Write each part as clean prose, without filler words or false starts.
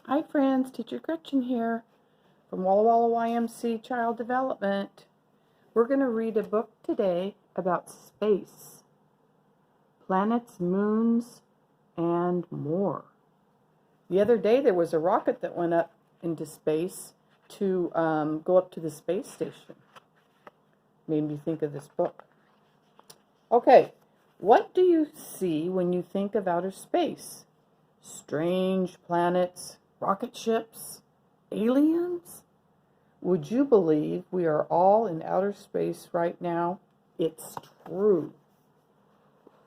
Hi friends, Teacher Gretchen here from Walla Walla YMC Child Development. We're going to read a book today about space, planets, moons, and more. The other day there was a rocket that went up into space to go up to the space station. Made me think of this book. Okay, what do you see when you think of outer space? Strange planets, rocket ships, aliens? Would you believe we are all in outer space right now? It's true.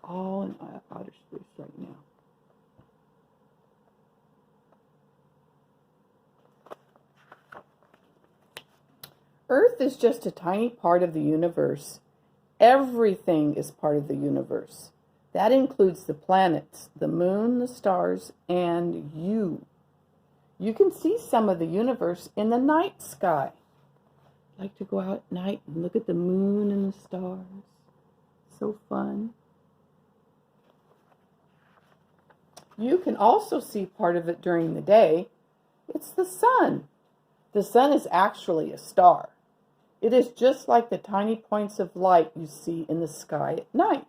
All in outer space right now. Earth is just a tiny part of the universe. Everything is part of the universe. That includes the planets, the moon, the stars, and you. You can see some of the universe in the night sky. I like to go out at night and look at the moon and the stars. So fun. You can also see part of it during the day. It's the sun. The sun is actually a star. It is just like the tiny points of light you see in the sky at night.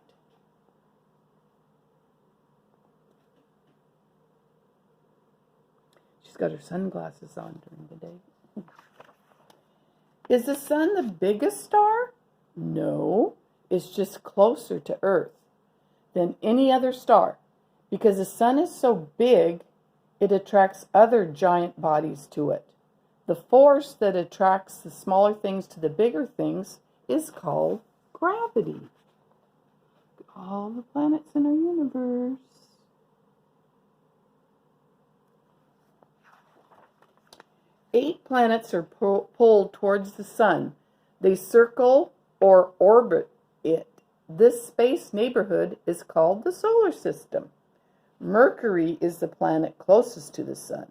She's got her sunglasses on during the day. Is the sun the biggest star? No, it's just closer to Earth than any other star. Because the sun is so big, it attracts other giant bodies to it. The force that attracts the smaller things to the bigger things is called gravity. All the planets in our universe. Eight planets are pulled towards the sun. They circle or orbit it. This space neighborhood is called the solar system. Mercury is the planet closest to the sun.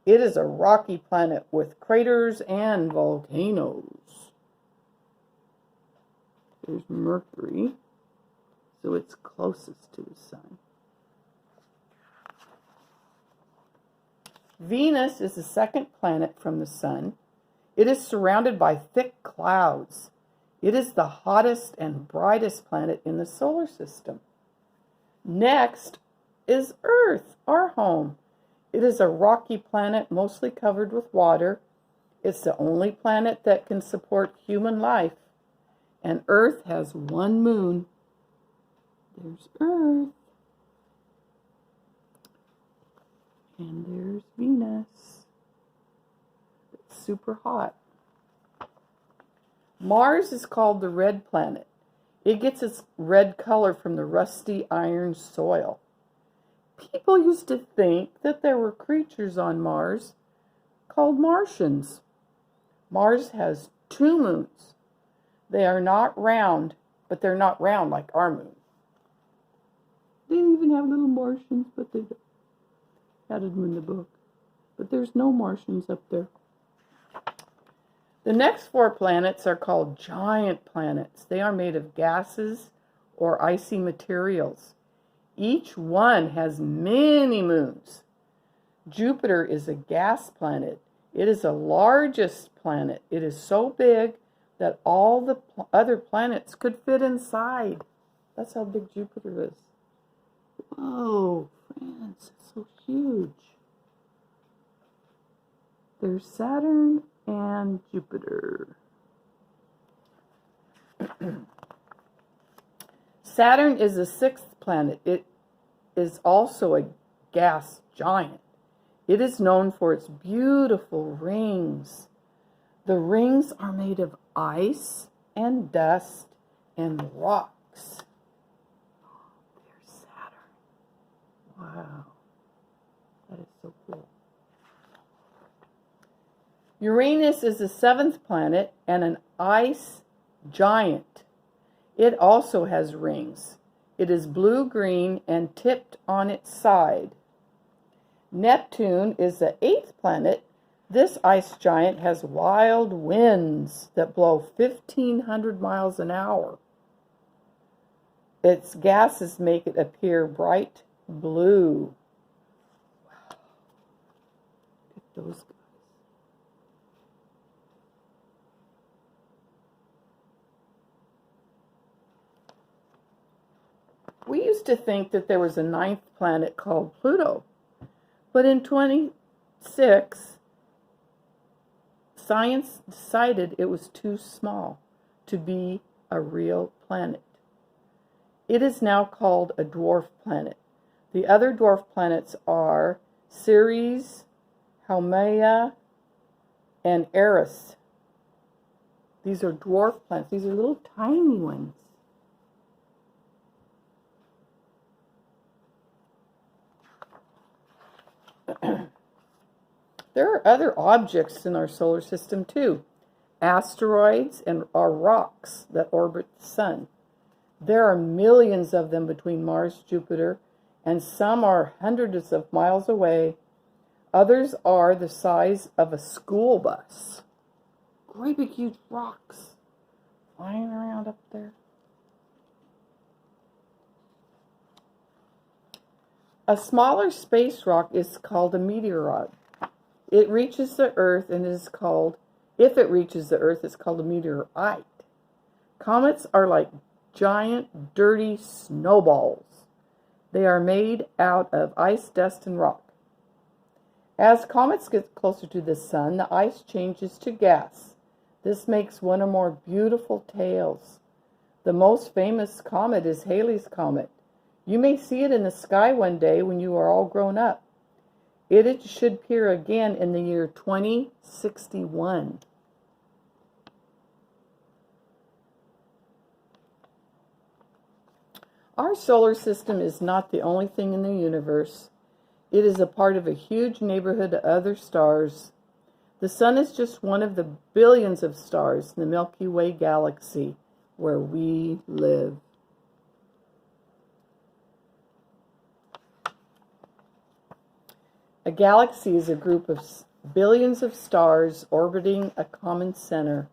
It is a rocky planet with craters and volcanoes. There's Mercury, so it's closest to the sun. Venus is the second planet from the sun. It is surrounded by thick clouds. It is the hottest and brightest planet in the solar system. Next is Earth, our home. It is a rocky planet mostly covered with water. It's the only planet that can support human life. And Earth has one moon. There's Earth. And there's Venus. It's super hot. Mars is called the red planet. It gets its red color from the rusty iron soil. People used to think that there were creatures on Mars called Martians. Mars has two moons. They are not round, but they're not round like our moon. They even have little Martians, but they added them in the book. But there's no Martians up there. The next four planets are called giant planets. They are made of gases or icy materials. Each one has many moons. Jupiter is a gas planet. It is the largest planet. It is so big that all the other planets could fit inside. That's how big Jupiter is. Whoa, friends, it's so huge. There's Saturn and Jupiter. Saturn is the sixth planet. It is also a gas giant. It is known for its beautiful rings. The rings are made of ice and dust and rocks. There's Saturn. Wow. That is so cool. Uranus is the seventh planet and an ice giant. It also has rings. It is blue-green and tipped on its side. Neptune is the eighth planet. This ice giant has wild winds that blow 1,500 miles an hour. Its gases make it appear bright blue. those guys. We used to think that there was a ninth planet called Pluto, but in 26, science decided it was too small to be a real planet. It is now called a dwarf planet. The other dwarf planets are Ceres, Haumea, and Eris. These are dwarf planets. These are little tiny ones. There are other objects in our solar system too. Asteroids are rocks that orbit the sun. There are millions of them between Mars, Jupiter, and some are hundreds of miles away. Others are the size of a school bus. Great big huge rocks flying around up there. A smaller space rock is called a meteoroid. It reaches the Earth and is called, if it reaches the Earth, it's called a meteorite. Comets are like giant, dirty snowballs. They are made out of ice, dust, and rock. As comets get closer to the sun, the ice changes to gas. This makes one or more beautiful tails. The most famous comet is Halley's Comet. You may see it in the sky one day when you are all grown up. It should appear again in the year 2061. Our solar system is not the only thing in the universe. It is a part of a huge neighborhood of other stars. The sun is just one of the billions of stars in the Milky Way galaxy where we live. A galaxy is a group of billions of stars orbiting a common center.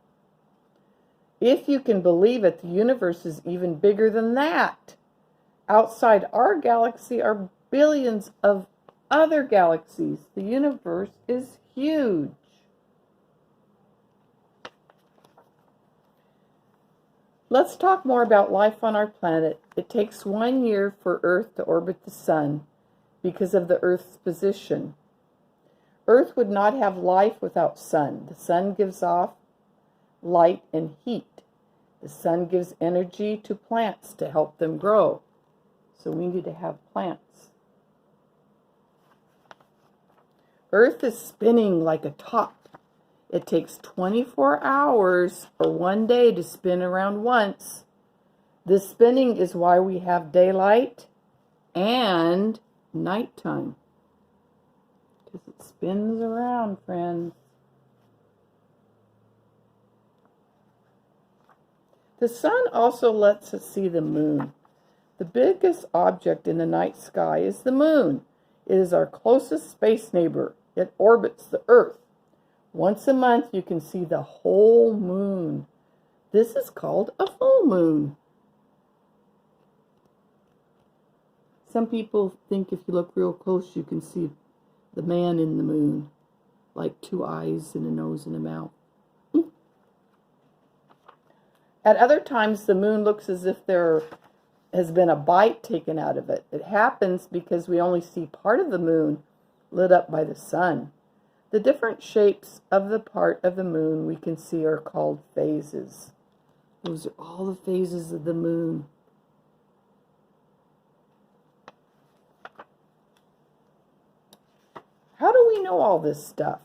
If you can believe it, the universe is even bigger than that. Outside our galaxy are billions of other galaxies. The universe is huge. Let's talk more about life on our planet. It takes 1 year for Earth to orbit the sun because of the Earth's position. Earth would not have life without sun. The sun gives off light and heat. The sun gives energy to plants to help them grow. So we need to have plants. Earth is spinning like a top. It takes 24 hours or 1 day to spin around once. This spinning is why we have daylight and nighttime. Because it spins around, friends. The sun also lets us see the moon. The biggest object in the night sky is the moon. It is our closest space neighbor. It orbits the Earth. Once a month, you can see the whole moon. This is called a full moon. Some people think if you look real close, you can see the man in the moon, like 2 eyes and a nose and a mouth. At other times, the moon looks as if there has been a bite taken out of it. It happens because we only see part of the moon lit up by the sun. The different shapes of the part of the moon we can see are called phases. Those are all the phases of the moon. How do we know all this stuff?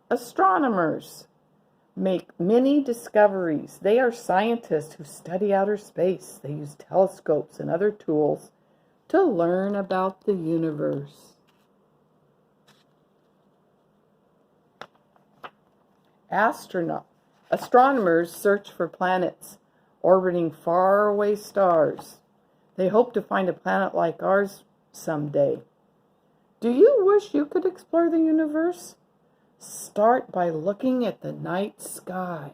Astronomers make many discoveries. They are scientists who study outer space. They use telescopes and other tools to learn about the universe. Astronomers search for planets orbiting faraway stars. They hope to find a planet like ours someday. Do you wish you could explore the universe? Start by looking at the night sky.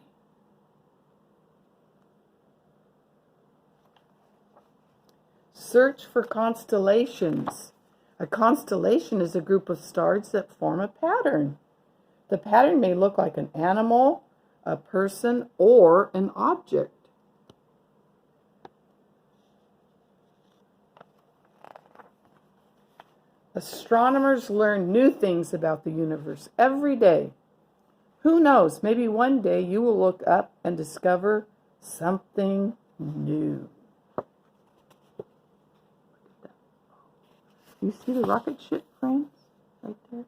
Search for constellations. A constellation is a group of stars that form a pattern. The pattern may look like an animal, a person, or an object. Astronomers learn new things about the universe every day. Who knows, maybe one day you will look up and discover something new. You see the rocket ship, friends? Right there.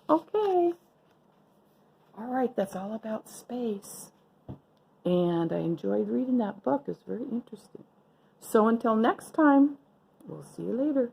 Okay. All right, that's all about space. And I enjoyed reading that book. It's very interesting. So until next time, we'll see you later.